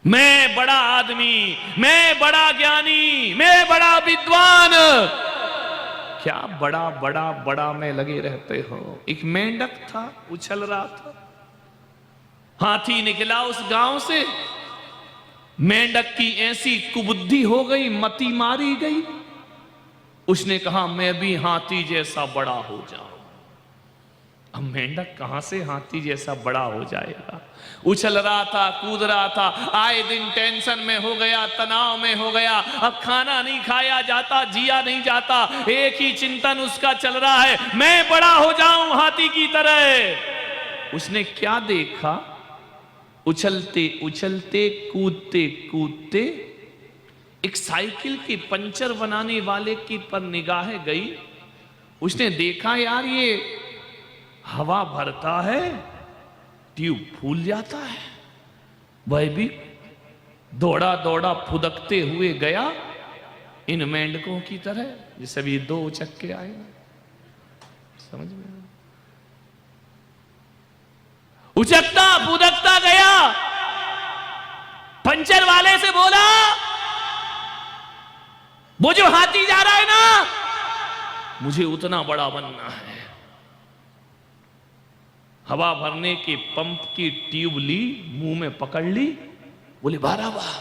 मैं बड़ा आदमी, मैं बड़ा ज्ञानी, मैं बड़ा विद्वान। क्या बड़ा बड़ा बड़ा में लगे रहते हो। एक मेंढक था, उछल रहा था, हाथी निकला उस गांव से। मेंढक की ऐसी कुबुद्धि हो गई, मति मारी गई। उसने कहा मैं भी हाथी जैसा बड़ा हो जाऊं। अब मेंढक कहां से हाथी जैसा बड़ा हो जाएगा। उछल रहा था, कूद रहा था, आए दिन टेंशन में हो गया, तनाव में हो गया। अब खाना नहीं खाया जाता, जिया नहीं जाता, एक ही चिंतन उसका चल रहा है, मैं बड़ा हो जाऊं हाथी की तरह। उसने क्या देखा, उछलते उछलते, कूदते कूदते एक साइकिल के पंचर बनाने वाले की पर निगाहें गई। उसने देखा यार ये हवा भरता है, ट्यूब फूल जाता है। वह भी दौड़ा दौड़ा फुदकते हुए गया इन मेंढकों की तरह, जैसे भी दो उचक्के आए ना, समझ में। उचकता फुदकता गया, पंचर वाले से बोला वो जो हाथी जा रहा है ना, मुझे उतना बड़ा बनना है। हवा भरने के पंप की ट्यूब ली, मुंह में पकड़ ली, बोले बारा वाह।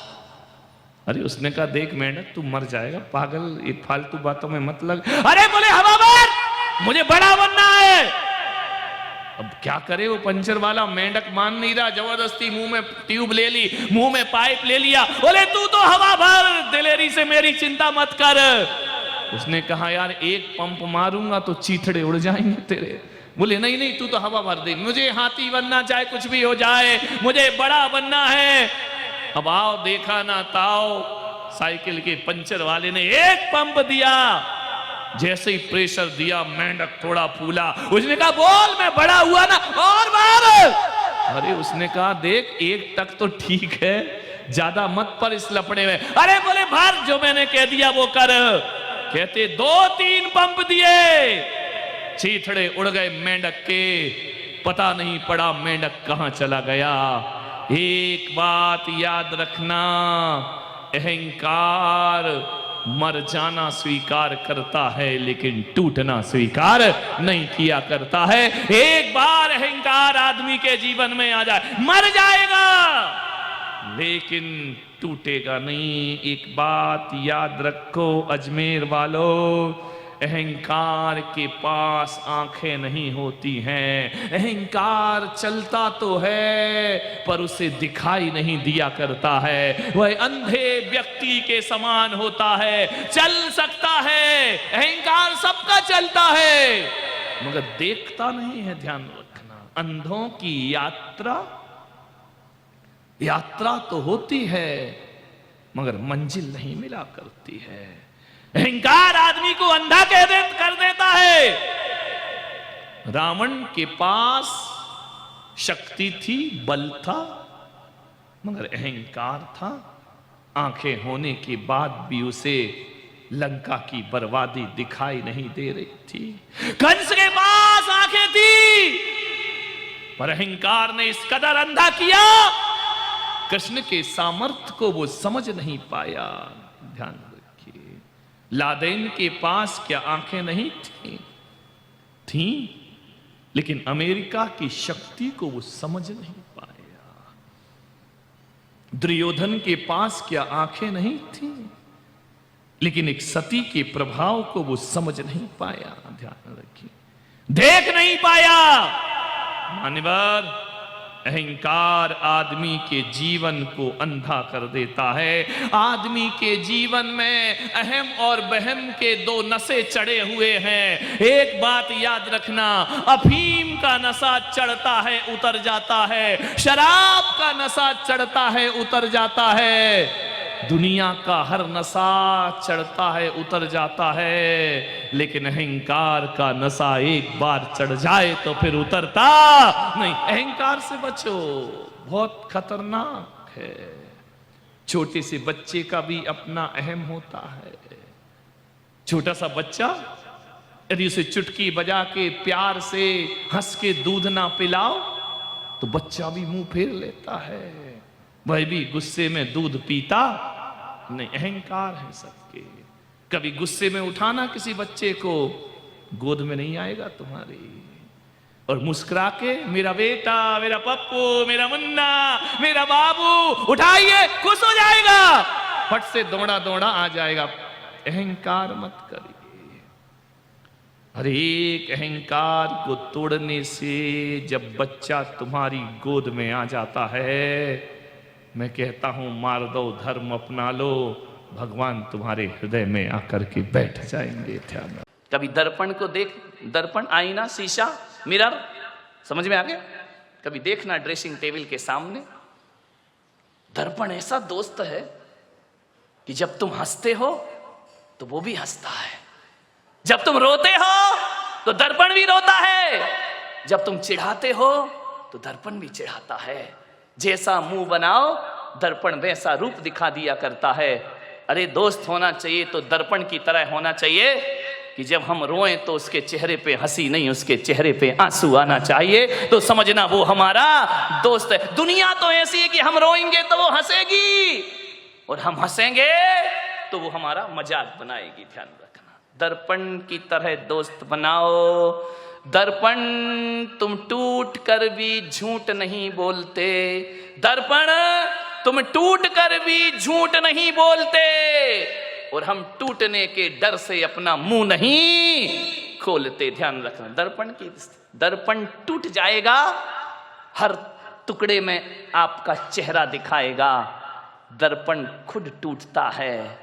अरे उसने कहा देख मेंढक तू मर जाएगा, पागल, ये फालतू बातों में मत लग। अरे बोले हवा भर, मुझे बड़ा बनना है। अब क्या करे वो पंचर वाला, मेंढक मान नहीं रहा, जबरदस्ती मुंह में ट्यूब ले ली, मुंह में पाइप ले लिया। बोले तू तो हवा भर, दिलेरी से मेरी चिंता मत कर। उसने कहा यार एक पंप मारूंगा तो चीथड़े उड़ जाएंगे तेरे। बोले नहीं नहीं तू तो हवा भर दे, मुझे हाथी बनना, चाहे कुछ भी हो जाए, मुझे बड़ा बनना है। अब आओ देखा ना ताओ, साइकिल के पंचर वाले ने एक पंप दिया, जैसे ही प्रेशर दिया मेंढक थोड़ा फूला। उसने कहा बोल मैं बड़ा हुआ ना, और मार। अरे उसने कहा देख एक तक तो ठीक है, ज्यादा मत पर इस लफड़े में। अरे बोले भर, जो मैंने कह दिया वो कर। कहते 2-3 पंप दिए, चीथड़े उड़ गए मेंढक के, पता नहीं पड़ा मेंढक कहां चला गया। एक बात याद रखना, अहंकार मर जाना स्वीकार करता है लेकिन टूटना स्वीकार नहीं किया करता है। एक बार अहंकार आदमी के जीवन में आ जाए, मर जाएगा लेकिन टूटेगा नहीं। एक बात याद रखो अजमेर वालों, अहंकार के पास आंखें नहीं होती हैं। अहंकार चलता तो है पर उसे दिखाई नहीं दिया करता है। वह अंधे व्यक्ति के समान होता है, चल सकता है, अहंकार सबका चलता है मगर देखता नहीं है। ध्यान रखना, अंधों की यात्रा तो होती है मगर मंजिल नहीं मिला करती है। अहंकार आदमी को अंधा कर देता है। रावण के पास शक्ति थी, बल था, मगर अहंकार था। आंखें होने के बाद भी उसे लंका की बर्बादी दिखाई नहीं दे रही थी। कंस के पास आंखें थी पर अहंकार ने इस कदर अंधा किया, कृष्ण के सामर्थ्य को वो समझ नहीं पाया। ध्यान रखिए, लादेन के पास क्या आंखें नहीं थी, लेकिन अमेरिका की शक्ति को वो समझ नहीं पाया। दुर्योधन के पास क्या आंखें नहीं थी, लेकिन एक सती के प्रभाव को वो समझ नहीं पाया। ध्यान रखिए, देख नहीं पाया। मान्यवर, अहंकार आदमी के जीवन को अंधा कर देता है। आदमी के जीवन में अहम और बहम के 2 नशे चढ़े हुए हैं। एक बात याद रखना, अफीम का नशा चढ़ता है उतर जाता है, शराब का नशा चढ़ता है उतर जाता है। दुनिया का हर नशा चढ़ता है उतर जाता है, लेकिन अहंकार का नशा एक बार चढ़ जाए तो फिर उतरता नहीं। अहंकार से बचो, बहुत खतरनाक है। छोटे से बच्चे का भी अपना अहम होता है। छोटा सा बच्चा यदि उसे चुटकी बजा के प्यार से हंस के दूध ना पिलाओ तो बच्चा भी मुंह फेर लेता है। वह भी गुस्से में दूध पीता नहीं। अहंकार है सबके। कभी गुस्से में उठाना किसी बच्चे को, गोद में नहीं आएगा तुम्हारी। और मुस्कुरा के मेरा बेटा, मेरा पप्पू, मेरा मुन्ना, मेरा बाबू, उठाइए, खुश हो जाएगा, फट से दौड़ा दौड़ा आ जाएगा। अहंकार मत करिए। हर एक अहंकार को तोड़ने से जब बच्चा तुम्हारी गोद में आ जाता है, मैं कहता हूं मार दो, धर्म अपना लो, भगवान तुम्हारे हृदय में आकर के बैठ जाएंगे। ध्यान। कभी दर्पण को देख, दर्पण, आईना, शीशा, मिरर, समझ में आ गया? कभी देखना ड्रेसिंग टेबल के सामने, दर्पण ऐसा दोस्त है कि जब तुम हंसते हो तो वो भी हंसता है, जब तुम रोते हो तो दर्पण भी रोता है, जब तुम चिढ़ाते हो तो दर्पण भी चिढ़ाता है। जैसा मुंह बनाओ दर्पण वैसा रूप दिखा दिया करता है। अरे दोस्त होना चाहिए तो दर्पण की तरह होना चाहिए कि जब हम रोएं तो उसके चेहरे पे हंसी नहीं, उसके चेहरे पे आंसू आना चाहिए, तो समझना वो हमारा दोस्त है। दुनिया तो ऐसी है कि हम रोएंगे तो वो हंसेगी और हम हंसेंगे तो वो हमारा मजाक बनाएगी। ध्यान रखना, दर्पण की तरह दोस्त बनाओ। दर्पण तुम टूट कर भी झूठ नहीं बोलते, दर्पण तुम टूट कर भी झूठ नहीं बोलते, और हम टूटने के डर से अपना मुंह नहीं खोलते। ध्यान रखना, दर्पण टूट जाएगा, हर टुकड़े में आपका चेहरा दिखाएगा। दर्पण खुद टूटता है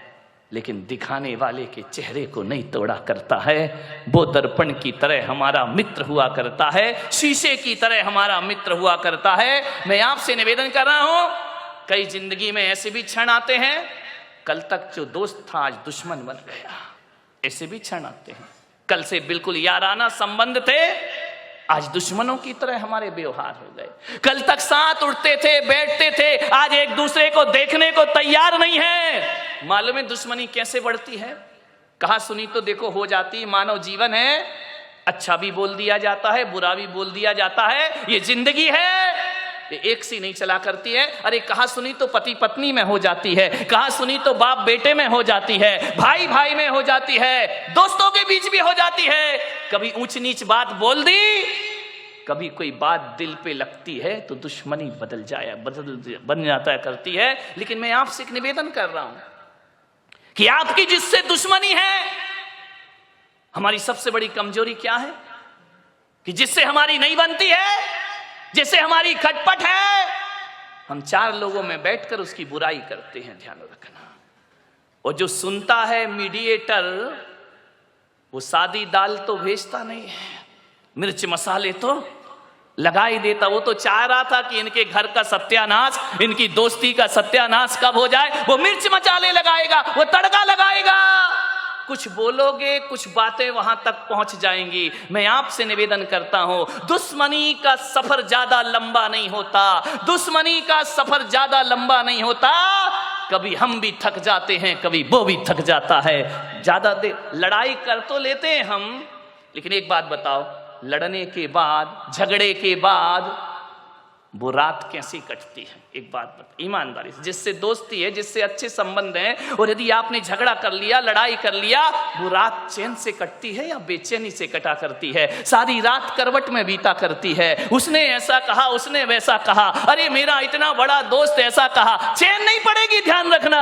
लेकिन दिखाने वाले के चेहरे को नहीं तोड़ा करता है। वो दर्पण की तरह हमारा मित्र हुआ करता है, शीशे की तरह हमारा मित्र हुआ करता है। मैं आपसे निवेदन कर रहा हूं, कई जिंदगी में ऐसे भी क्षण आते हैं, कल तक जो दोस्त था आज दुश्मन बन गया, ऐसे भी क्षण आते हैं। कल से बिल्कुल याराना संबंध थे, आज दुश्मनों की तरह हमारे व्यवहार हो गए। कल तक साथ उठते थे, बैठते थे, आज एक दूसरे को देखने को तैयार नहीं है। मालूम है दुश्मनी कैसे बढ़ती है? कहा सुनी तो देखो हो जाती है। मानव जीवन है, अच्छा भी बोल दिया जाता है, बुरा भी बोल दिया जाता है, ये जिंदगी है, ये एक सी नहीं चला करती है। अरे कहा सुनी तो पति पत्नी में हो जाती है, कहा सुनी तो बाप बेटे में हो जाती है, भाई भाई में हो जाती है, दोस्तों के बीच भी हो जाती है। कभी ऊंच नीच बात बोल दी, कभी कोई बात दिल पे लगती है तो दुश्मनी बन जाता है करती है। लेकिन मैं आपसे एक निवेदन कर रहा हूं कि आपकी जिससे दुश्मनी है, हमारी सबसे बड़ी कमजोरी क्या है कि जिससे हमारी नहीं बनती है, जिससे हमारी खटपट है, हम चार लोगों में बैठकर उसकी बुराई करते हैं। ध्यान रखना, और जो सुनता है मीडिएटर, वो सादी दाल तो भेजता नहीं है, मिर्च मसाले तो लगा ही देता। वो तो चाह रहा था कि इनके घर का सत्यानाश, इनकी दोस्ती का सत्यानाश कब हो जाए, वो मिर्च मसाले लगाएगा, वो तड़का लगाएगा। कुछ बोलोगे, कुछ बातें वहां तक पहुंच जाएंगी। मैं आपसे निवेदन करता हूं, दुश्मनी का सफर ज्यादा लंबा नहीं होता, दुश्मनी का सफर ज्यादा लंबा नहीं होता। कभी हम भी थक जाते हैं, कभी वो भी थक जाता है। ज्यादा देर लड़ाई कर तो लेते हैं हम, लेकिन एक बात बताओ, लड़ने के बाद, झगड़े के बाद वो रात कैसी कटती है? एक बात बता, ईमानदारी से, जिससे दोस्ती है, जिससे अच्छे संबंध हैं, और यदि आपने झगड़ा कर लिया, लड़ाई कर लिया, वो रात चैन से कटती है या बेचैनी से कटा करती है? सारी रात करवट में बीता करती है। उसने ऐसा कहा, उसने वैसा कहा, अरे मेरा इतना बड़ा दोस्त ऐसा कहा, चैन नहीं पड़ेगी। ध्यान रखना,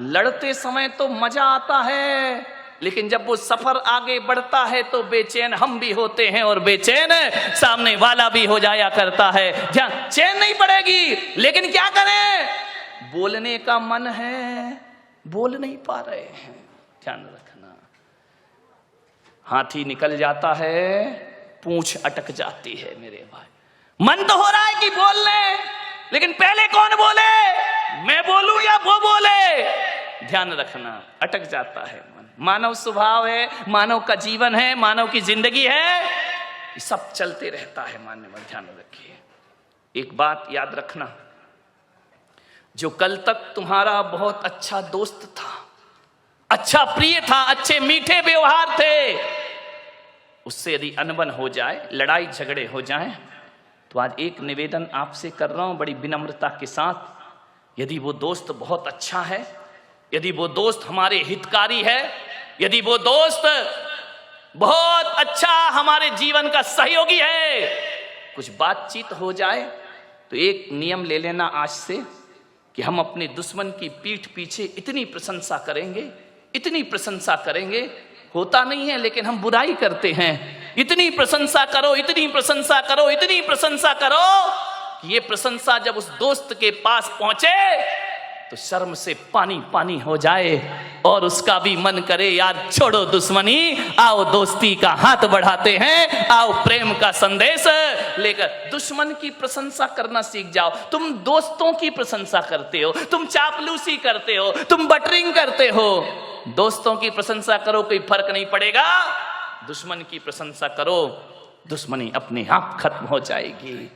लड़ते समय तो मजा आता है, लेकिन जब वो सफर आगे बढ़ता है तो बेचैन हम भी होते हैं और बेचैन सामने वाला भी हो जाया करता है। ध्यान, चैन नहीं पड़ेगी, लेकिन क्या करें, बोलने का मन है, बोल नहीं पा रहे हैं। ध्यान रखना, हाथी निकल जाता है, पूंछ अटक जाती है। मेरे भाई, मन तो हो रहा है कि बोल ले, लेकिन पहले कौन बोले, मैं बोलूं या वो बोले? ध्यान रखना, अटक जाता है मन। मानव स्वभाव है, मानव का जीवन है, मानव की जिंदगी है, ये सब चलते रहता है। मान्यवर ध्यान रखिए, एक बात याद रखना, जो कल तक तुम्हारा बहुत अच्छा दोस्त था, अच्छा प्रिय था, अच्छे मीठे व्यवहार थे, उससे यदि अनबन हो जाए, लड़ाई झगड़े हो जाए, तो आज एक निवेदन आपसे कर रहा हूं बड़ी विनम्रता के साथ, यदि वो दोस्त बहुत अच्छा है, यदि वो दोस्त हमारे हितकारी है, यदि वो दोस्त बहुत अच्छा हमारे जीवन का सहयोगी है, कुछ बातचीत हो जाए तो एक नियम ले लेना आज से कि हम अपने दुश्मन की पीठ पीछे इतनी प्रशंसा करेंगे, इतनी प्रशंसा करेंगे, होता नहीं है लेकिन हम बुराई करते हैं, इतनी प्रशंसा करो, इतनी प्रशंसा करो, इतनी प्रशंसा करो कि ये प्रशंसा जब उस दोस्त के पास पहुंचे तो शर्म से पानी पानी हो जाए और उसका भी मन करे यार छोड़ो दुश्मनी, आओ दोस्ती का हाथ बढ़ाते हैं, आओ प्रेम का संदेश लेकर। दुश्मन की प्रशंसा करना सीख जाओ। तुम दोस्तों की प्रशंसा करते हो, तुम चापलूसी करते हो, तुम बटरिंग करते हो, दोस्तों की प्रशंसा करो, कोई फर्क नहीं पड़ेगा। दुश्मन की प्रशंसा करो, दुश्मनी अपने आप खत्म हो जाएगी।